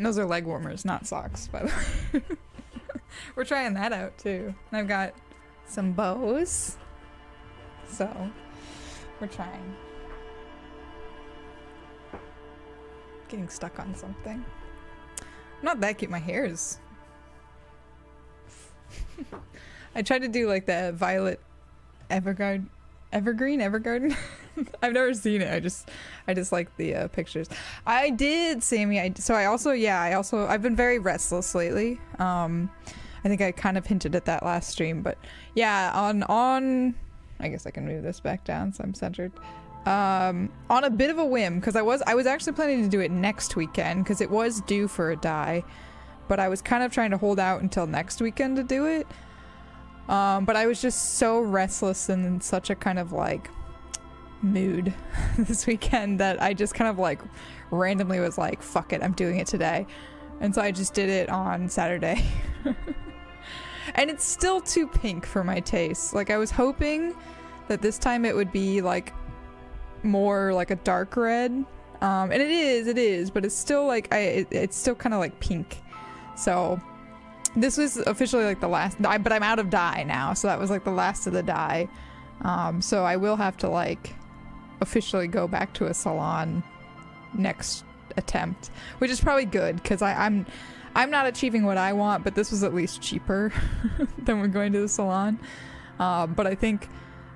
Those are leg warmers, not socks, by the way. We're trying that out too. And I've got some bows. So, we're trying. Getting stuck on something. Not that cute, my hair is... I tried to do like the violet evergreen? I've never seen it. I just like the pictures. I did, Sammy. I've been very restless lately. I think I kind of hinted at that last stream, but yeah, on I guess I can move this back down so I'm centered. On a bit of a whim, because I was actually planning to do it next weekend because it was due for a dye, but I was kind of trying to hold out until next weekend to do it. But I was just so restless and in such a kind of like mood this weekend that I just kind of like randomly was like, fuck it, I'm doing it today. And so I just did it on Saturday. And it's still too pink for my taste. Like I was hoping that this time it would be like more like a dark red. And it is, but it's still like it's still kind of like pink. So this was officially like the last dye, but I'm out of dye now, so that was like the last of the dye. So I will have to like officially go back to a salon next attempt, which is probably good because I'm not achieving what I want, but this was at least cheaper than we're going to the salon. But I think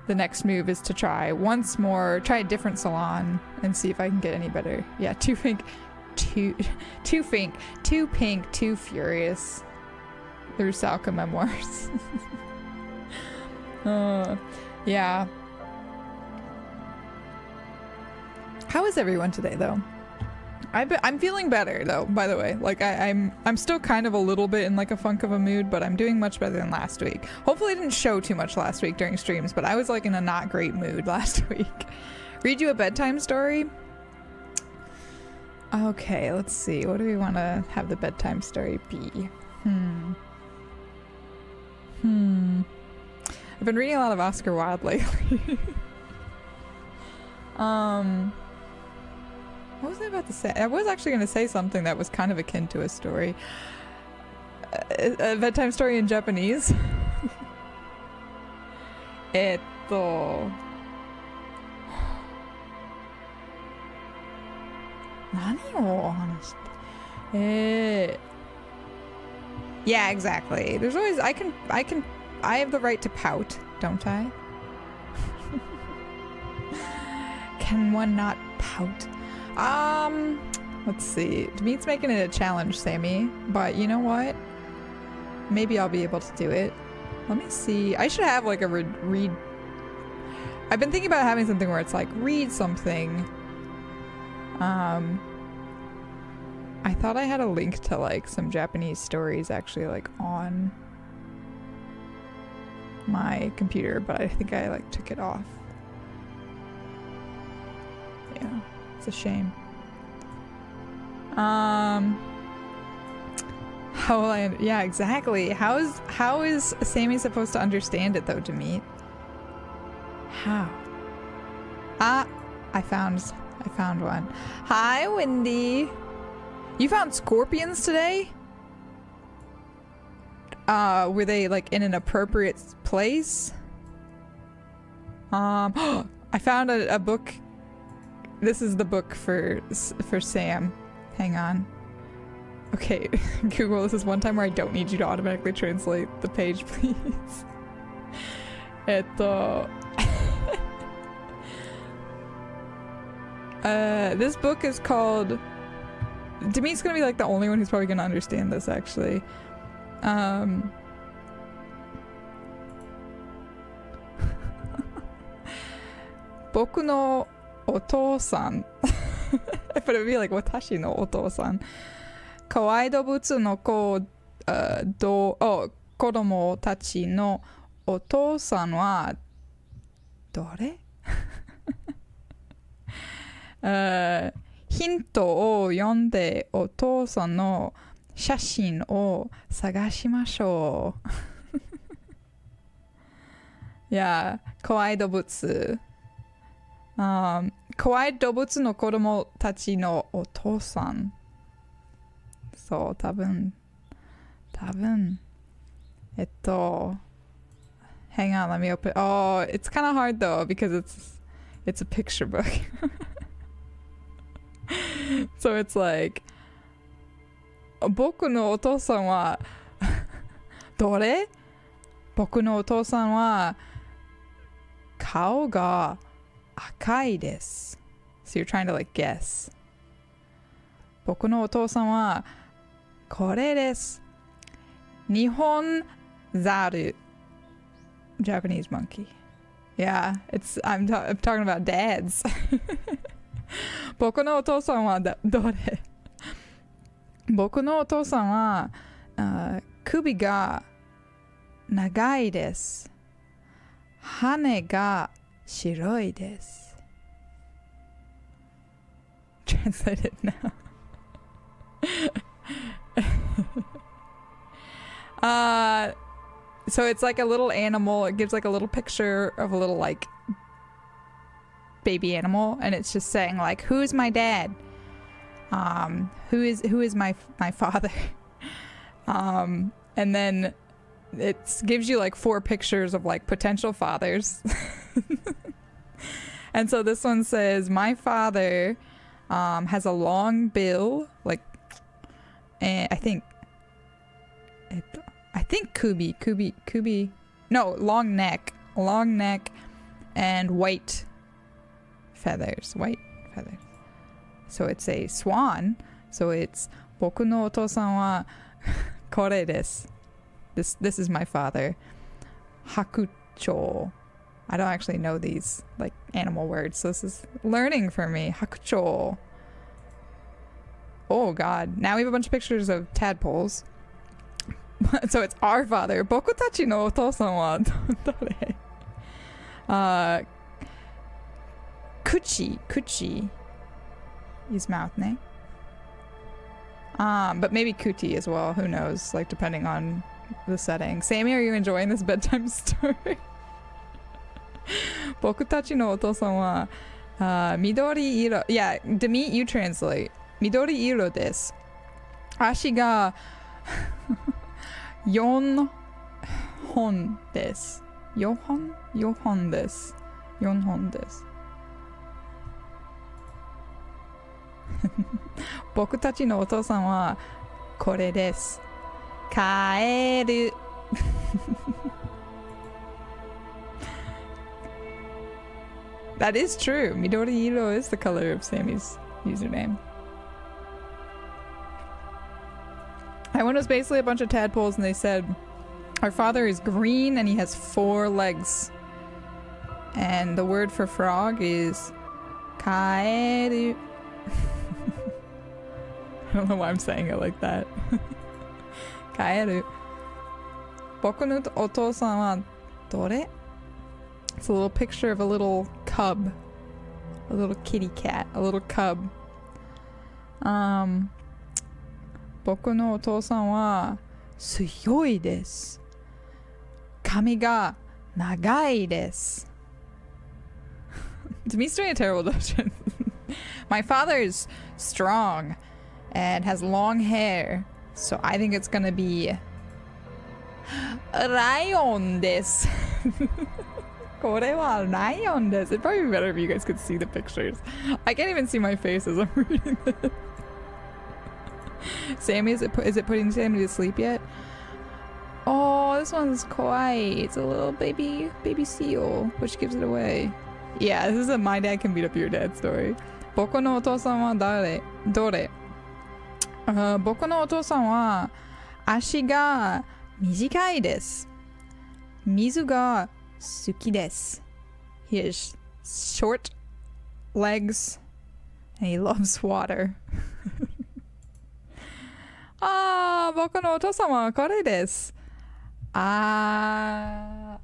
the next move is to try a different salon and see if I can get any better. Yeah, too pink, too furious. The Rusalka memoirs. Yeah. How is everyone today, though? I'm feeling better, though, by the way. Like, I'm still kind of a little bit in, like, a funk of a mood, but I'm doing much better than last week. Hopefully I didn't show too much last week during streams, but I was, like, in a not great mood last week. Read you a bedtime story? Okay, let's see. What do we want to have the bedtime story be? I've been reading a lot of Oscar Wilde lately. What was I about to say? I was actually going to say something that was kind of akin to a story. A bedtime story in Japanese. Nani wo hanashite? Yeah, exactly. There's always I have the right to pout, don't I? Can one not pout? Let's see. Demeet's making it a challenge, Sammy, but you know what? Maybe I'll be able to do it. Let me see. I should have like a read. I've been thinking about having something where it's like read something. I thought I had a link to like some Japanese stories actually like on my computer, but I think I like took it off. Yeah, it's a shame. How will I? Yeah, exactly. How is Sammy supposed to understand it though, Demeet? How? I found one. Hi, Wendy. You found scorpions today? Were they like in an appropriate place? I found a book. This is the book for Sam. Hang on. Okay, Google, this is one time where I don't need you to automatically translate the page, please. This book is called... Demeet's gonna be like the only one who's probably gonna understand this, actually. Boku no otou-san. But it would be like watashi no otou-san. Kawaii dobutsu no kodomo tachi no otou-san wa dore? ヒントを読んでお父さんの写真を探しましょう。いや、怖い動物。怖い動物の子供たちのお父さん。そう、多分。Hang on, let me open. Oh, it's kind of hard though because it's a picture book. So it's like 僕のお父さんはどれ？僕のお父さんは顔が赤いです。So you're trying to like guess. 僕のお父さんはこれです。日本ザル Japanese monkey. Yeah, I'm talking about dads. 僕のお父さんはどれ？僕のお父さんは首が長いです。羽が白いです。Translated now. So it's like a little animal. It gives like a little picture of a little like baby animal, and it's just saying like, "Who's my dad? Who is my father?" And then it gives you like 4 pictures of like potential fathers. And so this one says, "My father has a long bill, like, and I think kubi. No, long neck, and white feathers. So it's a swan. So it's 僕のお父さんはこれです。This is my father. 白鳥. I don't actually know these like animal words, so this is learning for me. 白鳥. Oh god. Now we have a bunch of pictures of tadpoles. So it's our father. 僕たちのお父さんはどれ？口 is mouth, ne? But maybe kuti as well. Who knows? Like depending on the setting. Sammy, are you enjoying this bedtime story? 僕たちのお父さんは緑色。Yeah, Demi, you translate. 緑色です。足が4本です。4本です。僕たちのお父さんはこれです。カエル。That is true. Midori Iro is the color of Sammy's username. That one was basically a bunch of tadpoles, and they said, our father is green and he has 4 legs. And the word for frog is kaeru. I don't know why I'm saying it like that. Kaeru. Boku no otou-san wa dore? It's a little picture of a little cub. A little kitty cat. A little cub. 僕のお父さんは強いです。髪が長いです。To me, doing a terrible adoption. My father is strong and has long hair, so I think it's gonna be ライオンです。これはライオンです。It'd probably be better if you guys could see the pictures. I can't even see my face as I'm reading this. Sammy, is it putting Sammy to sleep yet? Oh, this one's kawaii. It's a little baby seal, which gives it away. Yeah, this is a my dad can beat up your dad story. 僕のお父さんはどれ？僕のお父さんは足が短いです。水が好きです。He has short legs and he loves water. 僕のお父さんはこれです。ア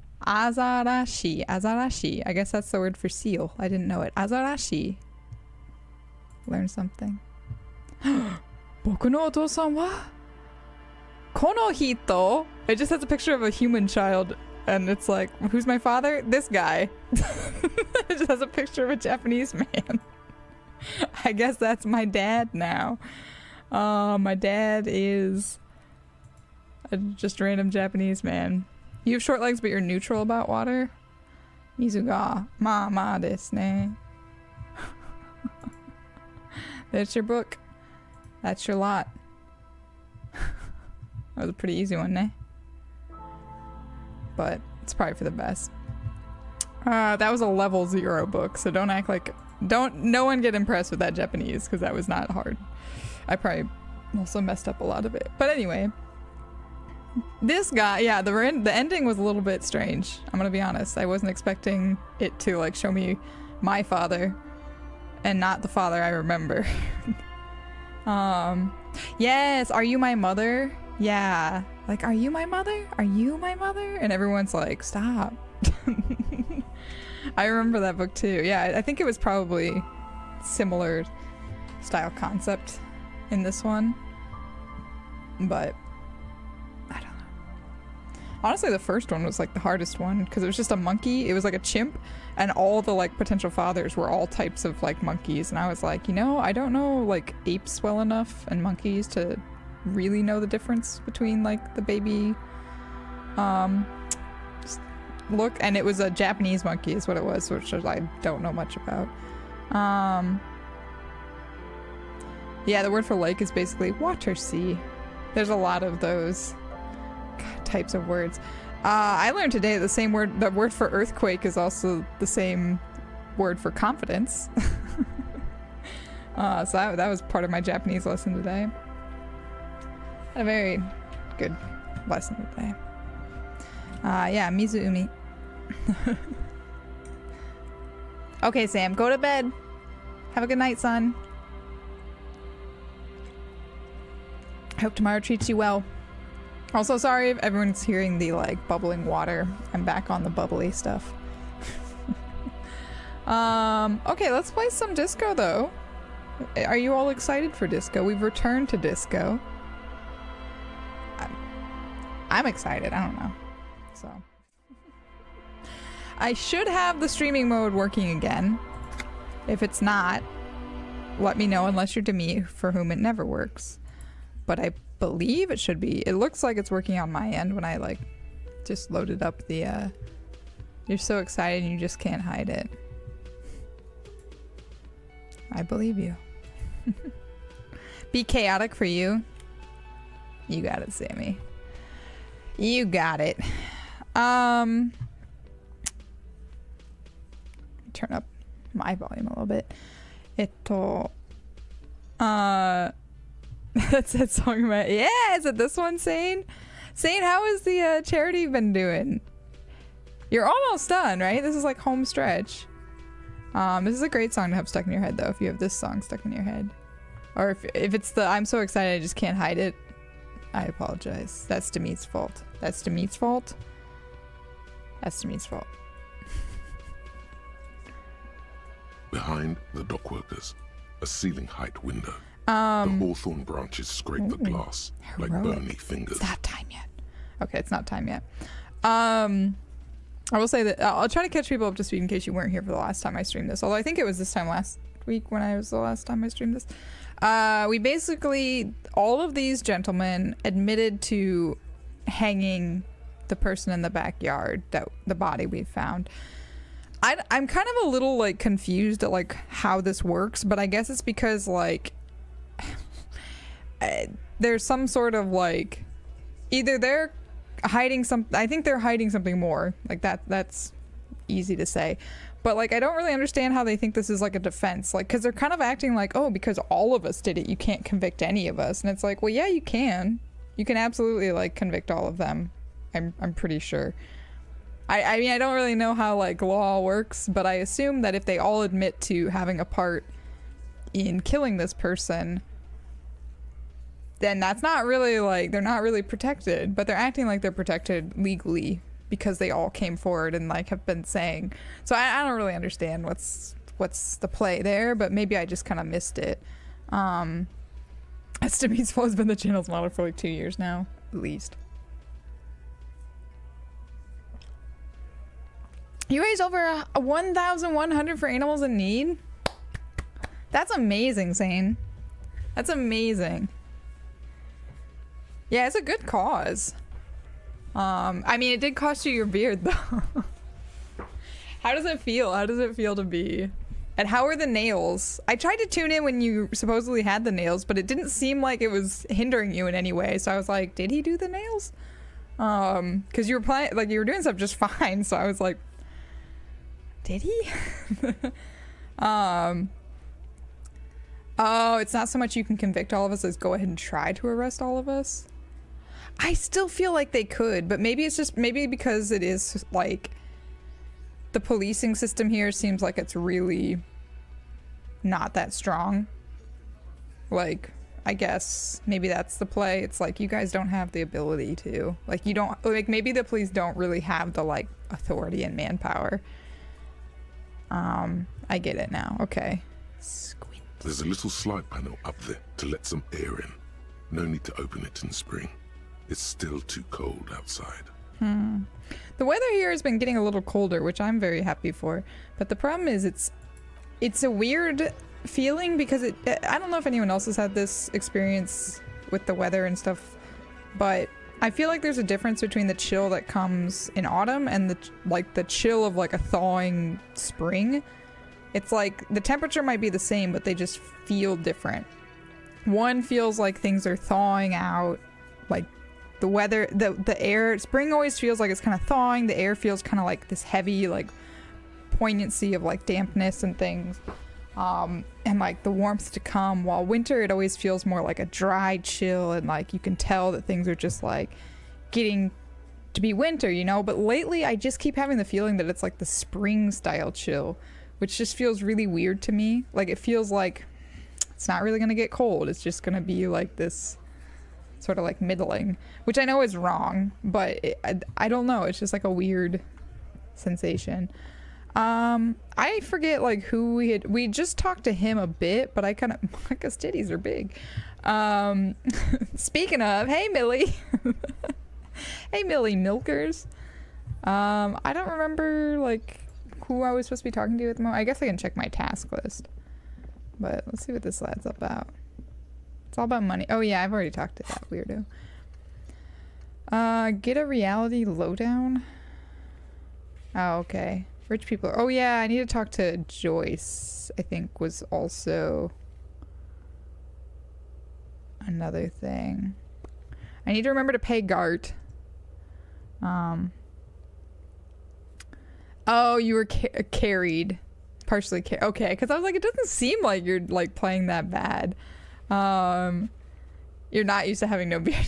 ザラシ。I guess that's the word for seal. I didn't know it. アザラシ。Learn something. 僕のお父さんはこの人。It just has a picture of a human child. And it's like, who's my father? This guy. It just has a picture of a Japanese man. I guess that's my dad now. My dad is just a random Japanese man. You have short legs, but you're neutral about water. Mizuga mama desu ne. There's your book. That's your lot. That was a pretty easy one, eh? But it's probably for the best. That was a level 0 book, so don't act like... No one get impressed with that Japanese, because that was not hard. I probably also messed up a lot of it. But anyway. This guy, yeah, the ending was a little bit strange. I'm gonna be honest. I wasn't expecting it to, like, show me my father and not the father I remember. Yes, are you my mother? Yeah. Like, are you my mother? Are you my mother? And everyone's like, stop. I remember that book too. Yeah, I think it was probably similar style concept in this one. But I don't know. Honestly, the first one was like the hardest one because it was just a monkey. It was like a chimp and all the like potential fathers were all types of like monkeys. And I was like, you know, I don't know like apes well enough and monkeys to really know the difference between like the baby look. And it was a Japanese monkey is what it was, which I don't know much about. Yeah, the word for lake is basically water sea. There's a lot of those types of words. I learned today the word for earthquake is also the same word for confidence. So that was part of my Japanese lesson today. Had a very good lesson today. Yeah, Mizuumi. Okay, Sam, go to bed. Have a good night, son. I hope tomorrow treats you well. Also, sorry if everyone's hearing the like bubbling water. I'm back on the bubbly stuff. Okay, let's play some disco though. Are you all excited for disco? We've returned to disco. I'm excited. I don't know. So I should have the streaming mode working again. If it's not, let me know unless you're Demi, for whom it never works. But I believe it should be. It looks like it's working on my end when I like just loaded up the you're so excited and you just can't hide it. I believe you. Be chaotic for you. You got it, Sammy. You got it. Turn up my volume a little bit. That's that song about, yeah, is it this one, Sane? Sane, how has the charity been doing? You're almost done, right? This is like home stretch. This is a great song to have stuck in your head though, if you have this song stuck in your head. Or if it's the I'm so excited I just can't hide it, I apologize. That's Demit's fault. That's Demit's fault. That's Demit's fault. Behind the dockworkers, a ceiling height window. The hawthorn branches scrape the glass like bony fingers. It's not time yet. Okay, it's not time yet. I will say that I'll try to catch people up to speed in case you weren't here for the last time I streamed this. Although I think it was this time last week when I was the last time I streamed this. We basically, all of these gentlemen admitted to hanging the person in the backyard, that the body we found. I'm kind of a little like confused at like how this works, but I guess it's because like there's some sort of like either they're hiding I think they're hiding something more like that's easy to say, but like I don't really understand how they think this is like a defense, like because they're kind of acting like, oh, because all of us did it you can't convict any of us, and it's like, well, yeah, you can absolutely like convict all of them. I'm pretty sure. I mean, I don't really know how like law works, but I assume that if they all admit to having a part in killing this person, then that's not really like, they're not really protected, but they're acting like they're protected legally because they all came forward and like have been saying. So I don't really understand what's the play there, but maybe I just kind of missed it. Estime's has been the channel's model for like 2 years now, at least. You raised over 1,100 for animals in need? That's amazing, Zane. That's amazing. Yeah, it's a good cause. I mean, it did cost you your beard, though. How does it feel? How does it feel to be... And how are the nails? I tried to tune in when you supposedly had the nails, but it didn't seem like it was hindering you in any way. So I was like, did he do the nails? Because you were playing, like, you were doing stuff just fine. So I was like, did he? Oh, it's not so much you can convict all of us as go ahead and try to arrest all of us. I still feel like they could, but maybe it's just, maybe because it is like, the policing system here seems like it's really not that strong. Like, I guess maybe that's the play. It's like, you guys don't have the ability to, like, you don't, like, maybe the police don't really have the, like, authority and manpower. I get it now. Okay. Squint. There's a little slide panel up there to let some air in. No need to open it in spring. It's still too cold outside. The weather here has been getting a little colder, which I'm very happy for. But the problem is it's a weird feeling because I don't know if anyone else has had this experience with the weather and stuff, but I feel like there's a difference between the chill that comes in autumn and the chill of like a thawing spring. It's like the temperature might be the same, but they just feel different. One feels like things are thawing out, like the weather, the air, spring always feels like it's kind of thawing. The air feels kind of like this heavy, like poignancy of like dampness and things. And like the warmth to come, while winter, it always feels more like a dry chill. And like, you can tell that things are just like getting to be winter, you know? But lately I just keep having the feeling that it's like the spring style chill, which just feels really weird to me. Like, it feels like it's not really going to get cold. It's just going to be like this sort of like middling, which I know is wrong, but I don't know. It's just like a weird sensation. I forget like who we just talked to him a bit, but I kind of, Monica's titties are big. Speaking of, hey Millie. Hey Millie Milkers. I don't remember like who I was supposed to be talking to at the moment. I guess I can check my task list, but let's see what this lad's about. It's all about money. Oh yeah, I've already talked to that weirdo. Get a reality lowdown. Oh, okay. Rich people. Oh yeah, I need to talk to Joyce, I think was also another thing. I need to remember to pay Gart. Oh, you were carried. Partially carried. Okay, because I was like, it doesn't seem like you're like playing that bad. You're not used to having no beard.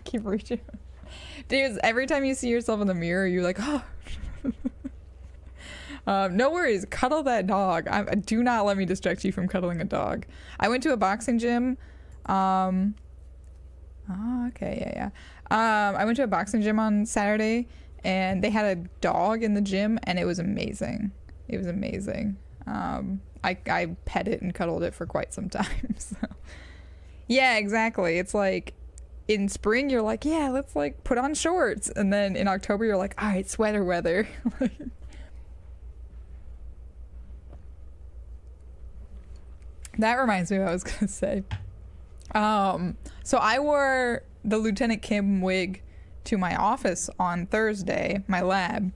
Keep reaching. Dude, every time you see yourself in the mirror, you're like, oh. No worries, cuddle that dog. Do not let me distract you from cuddling a dog. I went to a boxing gym. Okay, yeah. I went to a boxing gym on Saturday, and they had a dog in the gym, and it was amazing. It was amazing. I pet it and cuddled it for quite some time. So. Yeah, exactly. It's like in spring, you're like, yeah, let's like put on shorts. And then in October, you're like, all right, sweater weather. That reminds me of what I was going to say. So I wore the Lieutenant Kim wig to my office on Thursday, my lab,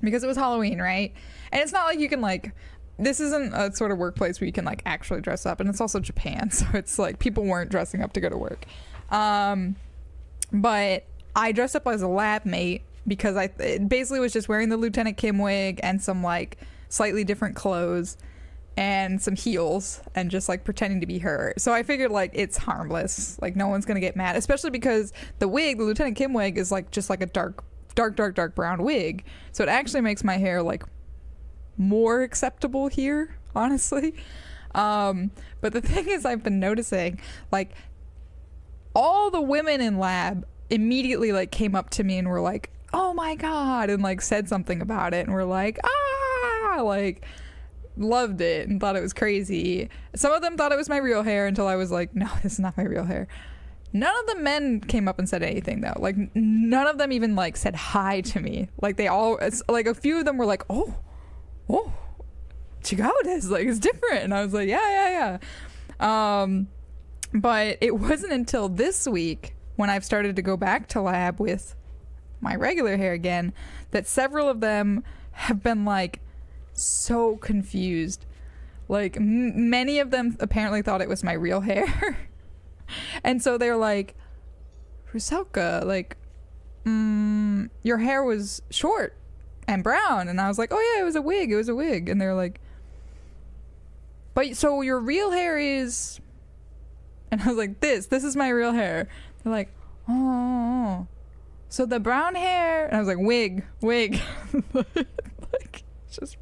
because it was Halloween, right? And it's not like you can like, this isn't a sort of workplace where you can like actually dress up, and it's also Japan, so it's like people weren't dressing up to go to work. But I dressed up as a lab mate because it basically was just wearing the Lieutenant Kim wig and some like slightly different clothes and some heels and just like pretending to be her. So I figured like it's harmless, like no one's gonna get mad, especially because the wig, the Lieutenant Kim wig, is like just like a dark brown wig, so it actually makes my hair like more acceptable here, honestly. But the thing is, I've been noticing like all the women in lab immediately like came up to me and were like, oh my god, and like said something about it, and were like, ah, like loved it and thought it was crazy. Some of them thought it was my real hair until I was like, no, this is not my real hair. None of the men came up and said anything though. Like none of them even like said hi to me. Like they all, like a few of them were like, oh, check out this, like it's different. And I was like, yeah. But it wasn't until this week when I've started to go back to lab with my regular hair again, that several of them have been like so confused. Like many of them apparently thought it was my real hair. And so they're like, Rusalka, like, your hair was short and brown. And I was like, oh yeah, it was a wig. And they're like, but so your real hair is, and I was like, this is my real hair. They're like, oh, so the brown hair, and I was like, wig. Like, just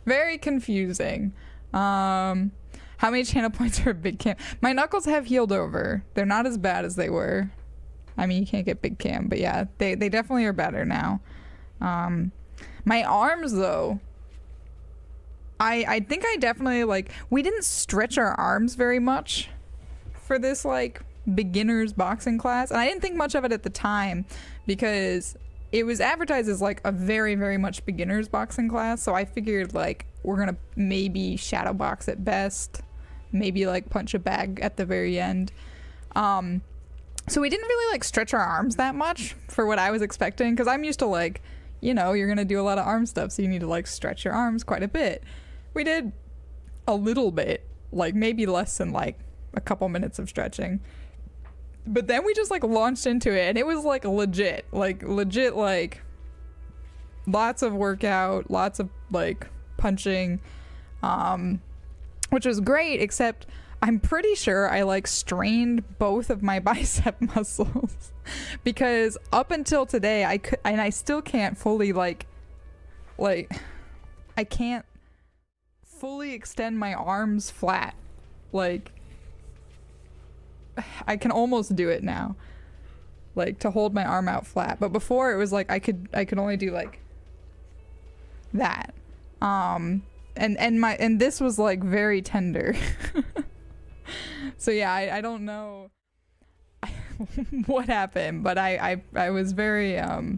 very confusing. How many channel points are a big cam? My knuckles have healed over. They're not as bad as they were. I mean, you can't get big cam, but yeah, they definitely are better now. My arms though, I think I definitely, like, we didn't stretch our arms very much for this like beginner's boxing class, and I didn't think much of it at the time because it was advertised as like a very, very much beginner's boxing class. So I figured like we're gonna maybe shadow box at best, maybe like punch a bag at the very end. So we didn't really like stretch our arms that much for what I was expecting, because I'm used to like, you know, you're gonna do a lot of arm stuff, so you need to like stretch your arms quite a bit. We did a little bit, like maybe less than like a couple minutes of stretching. But then we just like launched into it, and it was like legit, like lots of workout, lots of like punching, which was great, except I'm pretty sure I like strained both of my bicep muscles because up until today I still can't fully like I can't fully extend my arms flat. Like I can almost do it now, like to hold my arm out flat, but before it was like I could only do like that, and this was like very tender. So yeah, I don't know what happened, but I was very a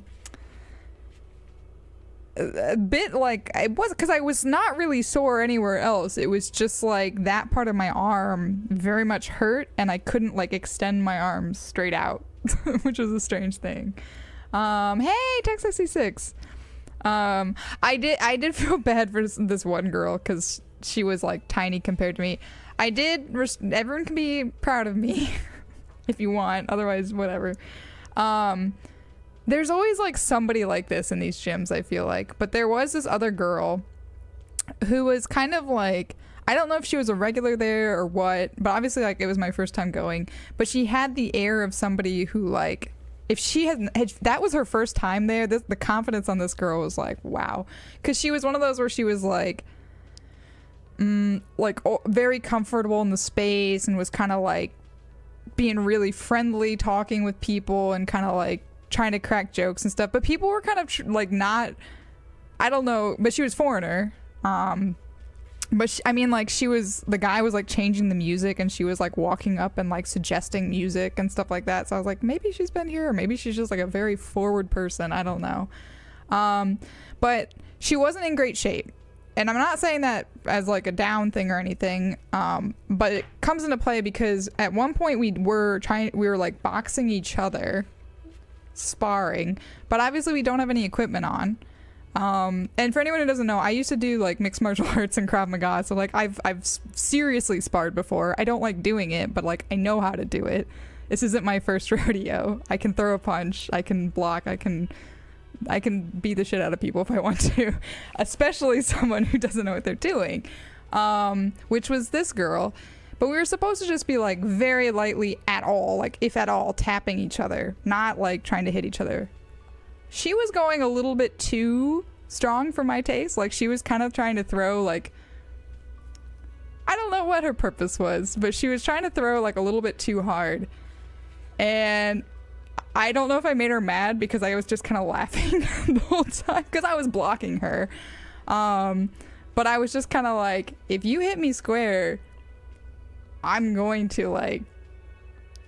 bit like, it was because I was not really sore anywhere else. It was just like that part of my arm very much hurt, and I couldn't like extend my arms straight out, which was a strange thing. Hey, Tech66. I did feel bad for this one girl because she was like tiny compared to me. Everyone can be proud of me if you want, otherwise whatever. There's always like somebody like this in these gyms, I feel like, but there was this other girl who was kind of like, I don't know if she was a regular there or what, but obviously like it was my first time going, but she had the air of somebody who like, if she had that was her first time there, the confidence on this girl was like, wow. Because she was one of those where she was like very comfortable in the space and was kind of like being really friendly, talking with people and kind of like trying to crack jokes and stuff. But people were kind of like not, I don't know, but she was foreigner. But she, I mean, like the guy was like changing the music and she was like walking up and like suggesting music and stuff like that. So I was like, maybe she's been here, or maybe she's just like a very forward person. I don't know. But she wasn't in great shape. And I'm not saying that as like a down thing or anything. But it comes into play because at one point we were like boxing each other, sparring, but obviously we don't have any equipment on. And for anyone who doesn't know, I used to do like mixed martial arts and Krav Maga, so like I've seriously sparred before. I don't like doing it, but like I know how to do it. This isn't my first rodeo. I can throw a punch, I can block, I can beat the shit out of people if I want to, especially someone who doesn't know what they're doing, which was this girl. But we were supposed to just be like very lightly at all, like if at all, tapping each other, not like trying to hit each other. She was going a little bit too strong for my taste. Like she was kind of trying to throw like, I don't know what her purpose was, but she was trying to throw like a little bit too hard. And I don't know if I made her mad because I was just kind of laughing the whole time because I was blocking her. But I was just kind of like, if you hit me square, I'm going to like,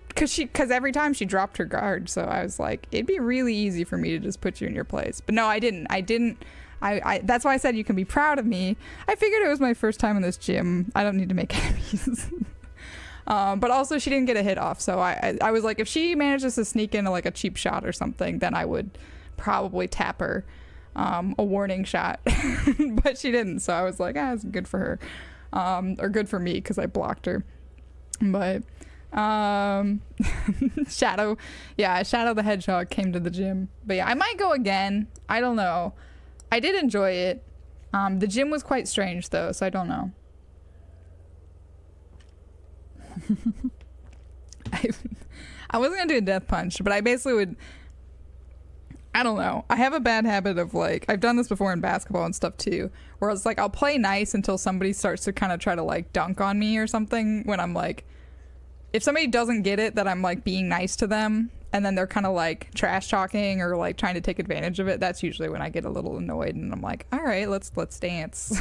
because every time she dropped her guard, so I was like, it'd be really easy for me to just put you in your place. But no, I didn't. That's why I said you can be proud of me. I figured it was my first time in this gym. I don't need to make enemies. But also she didn't get a hit off, so I was like, if she manages to sneak in like a cheap shot or something, then I would probably tap her a warning shot. But she didn't, so I was like, it's good for her, or good for me because I blocked her. But Shadow the Hedgehog came to the gym. But yeah, I might go again. I don't know. I did enjoy it. The gym was quite strange though, so I don't know. I wasn't gonna do a death punch, but I basically would, I don't know. I have a bad habit of like, I've done this before in basketball and stuff too, where it's like I'll play nice until somebody starts to kind of try to like dunk on me or something, when I'm like, if somebody doesn't get it that I'm like being nice to them and then they're kind of like trash talking or like trying to take advantage of it, that's usually when I get a little annoyed and I'm like, all right, let's dance.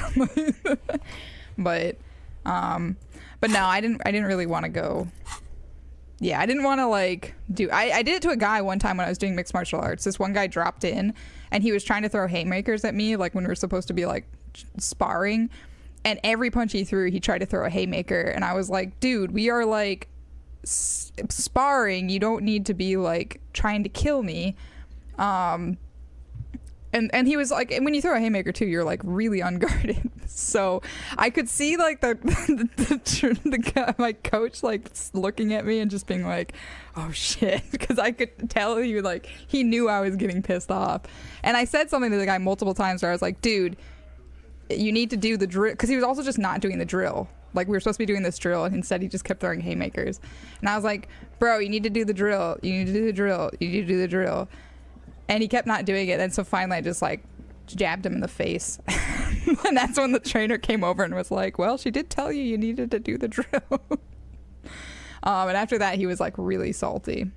But no, I didn't really want to go. Yeah, I didn't want to like do, I did it to a guy one time when I was doing mixed martial arts. This one guy dropped in and he was trying to throw haymakers at me, like when we were supposed to be like sparring, and every punch he threw, he tried to throw a haymaker, and I was like, dude, we are like sparring, you don't need to be like trying to kill me. And he was like, and when you throw a haymaker too, you're like really unguarded. So I could see like the guy, my coach, like looking at me and just being like, oh shit, because I could tell he like, he knew I was getting pissed off. And I said something to the guy multiple times where I was like, dude, you need to do the drill, because he was also just not doing the drill. Like we were supposed to be doing this drill, and instead he just kept throwing haymakers. And I was like, bro, you need to do the drill. You need to do the drill. You need to do the drill. And he kept not doing it. And so finally I just like jabbed him in the face. And that's when the trainer came over and was like, well, she did tell you you needed to do the drill. And after that he was like really salty.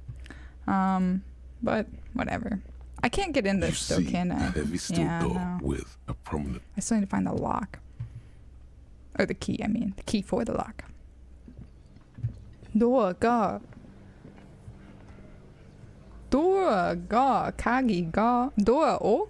But whatever. I can't get in this still, can I? A heavy steel door with a prominent... I still need to find the lock. Or the key, I mean. The key for the lock. Door ga. Door ga. Kagi ga. Door o.